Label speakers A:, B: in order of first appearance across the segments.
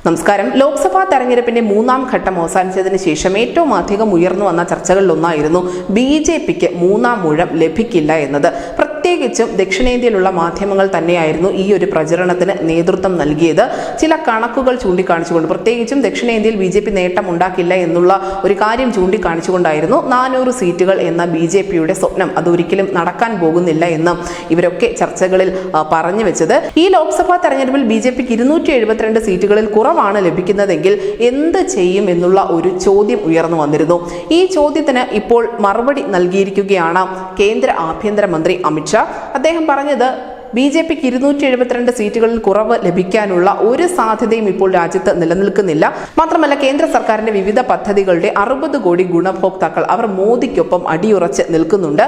A: നമസ്കാരം. ലോക്സഭാ തെരഞ്ഞെടുപ്പിന്റെ മൂന്നാം ഘട്ടം അവസാനിച്ചതിന് ശേഷം ഏറ്റവും അധികം ഉയർന്നു വന്ന ചർച്ചകളിലൊന്നായിരുന്നു BJPക്ക് മൂന്നാം ഊഴം ലഭിക്കില്ല എന്നത്. പ്രത്യേകിച്ചും ദക്ഷിണേന്ത്യയിലുള്ള മാധ്യമങ്ങൾ തന്നെയായിരുന്നു ഈ ഒരു പ്രചരണത്തിന് നേതൃത്വം നൽകിയത്. ചില കണക്കുകൾ ചൂണ്ടിക്കാണിച്ചുകൊണ്ട്, പ്രത്യേകിച്ചും ദക്ഷിണേന്ത്യയിൽ BJP നേട്ടം ഉണ്ടാക്കില്ല എന്നുള്ള ഒരു കാര്യം ചൂണ്ടിക്കാണിച്ചുകൊണ്ടായിരുന്നു 400 സീറ്റുകൾ എന്ന BJPയുടെ സ്വപ്നം അതൊരിക്കലും നടക്കാൻ പോകുന്നില്ല എന്ന് ഇവരൊക്കെ ചർച്ചകളിൽ പറഞ്ഞു വെച്ചത്. ഈ ലോക്സഭാ തെരഞ്ഞെടുപ്പിൽ BJPക്ക് 272 സീറ്റുകളിൽ കുറവാണ് ലഭിക്കുന്നതെങ്കിൽ എന്ത് ചെയ്യും എന്നുള്ള ഒരു ചോദ്യം ഉയർന്നു വന്നിരുന്നു. ഈ ചോദ്യത്തിന് ഇപ്പോൾ മറുപടി നൽകിയിരിക്കുകയാണ് കേന്ദ്ര ആഭ്യന്തരമന്ത്രി അമിത് ഷാ. അദ്ദേഹം പറഞ്ഞത് BJPക്ക് 272 സീറ്റുകളിൽ കുറവ് ലഭിക്കാനുള്ള ഒരു സാധ്യതയും ഇപ്പോൾ രാജ്യത്ത് നിലനിൽക്കുന്നില്ല. മാത്രമല്ല, കേന്ദ്ര സർക്കാരിന്റെ വിവിധ പദ്ധതികളുടെ 60 കോടി ഗുണഭോക്താക്കൾ അവർ മോദിക്കൊപ്പം അടിയുറച്ച് നിൽക്കുന്നുണ്ട്.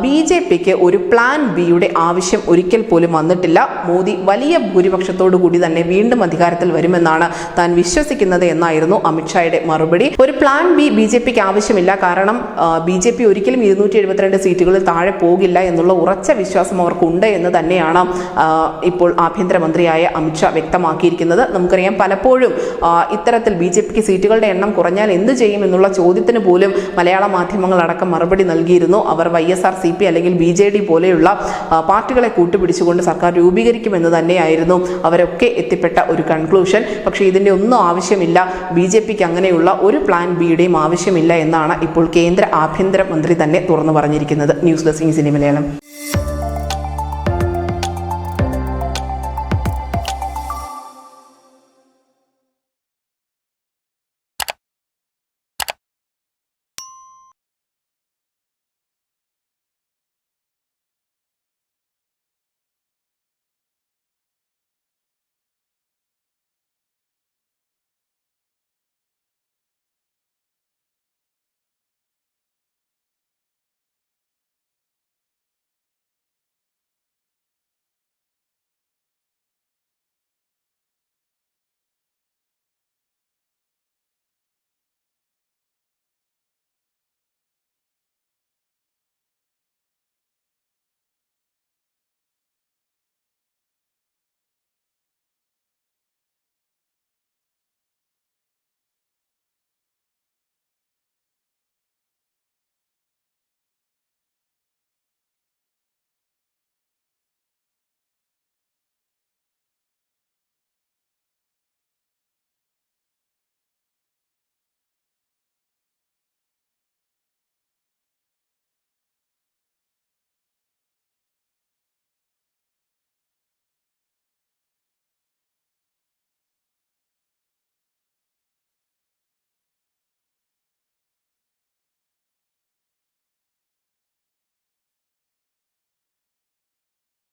A: BJPക്ക് ഒരു പ്ലാൻ ബിയുടെ ആവശ്യം ഒരിക്കൽ പോലും വന്നിട്ടില്ല. മോദി വലിയ ഭൂരിപക്ഷത്തോടു കൂടി തന്നെ വീണ്ടും അധികാരത്തിൽ വരുമെന്നാണ് താൻ വിശ്വസിക്കുന്നത് എന്നായിരുന്നു അമിത്ഷായുടെ മറുപടി. ഒരു പ്ലാൻ ബി BJPക്ക് ആവശ്യമില്ല. കാരണം BJP ഒരിക്കലും 272 സീറ്റുകളിൽ താഴെ പോകില്ല എന്നുള്ള ഉറച്ച വിശ്വാസം അവർക്കുണ്ട് എന്ന് തന്നെ ഇപ്പോൾ ആഭ്യന്തരമന്ത്രിയായ അമിത് ഷാ വ്യക്തമാക്കിയിരിക്കുന്നത്. നമുക്കറിയാം, പലപ്പോഴും ഇത്തരത്തിൽ BJPക്ക് സീറ്റുകളുടെ എണ്ണം കുറഞ്ഞാൽ എന്ത് ചെയ്യും എന്നുള്ള ചോദ്യത്തിന് പോലും മലയാള മാധ്യമങ്ങൾ അടക്കം മറുപടി നൽകിയിരുന്നു. അവർ YSRCP അല്ലെങ്കിൽ BJD പോലെയുള്ള പാർട്ടികളെ കൂട്ടുപിടിച്ചുകൊണ്ട് സർക്കാർ രൂപീകരിക്കുമെന്ന് തന്നെയായിരുന്നു അവരൊക്കെ എത്തിപ്പെട്ട ഒരു കൺക്ലൂഷൻ. പക്ഷേ ഇതിൻ്റെ ഒന്നും ആവശ്യമില്ല, BJPക്ക് അങ്ങനെയുള്ള ഒരു പ്ലാൻ ബിയുടെയും ആവശ്യമില്ല എന്നാണ് ഇപ്പോൾ കേന്ദ്ര ആഭ്യന്തരമന്ത്രി തന്നെ തുറന്നു പറഞ്ഞിരിക്കുന്നത്. News desk Sini Malayalam.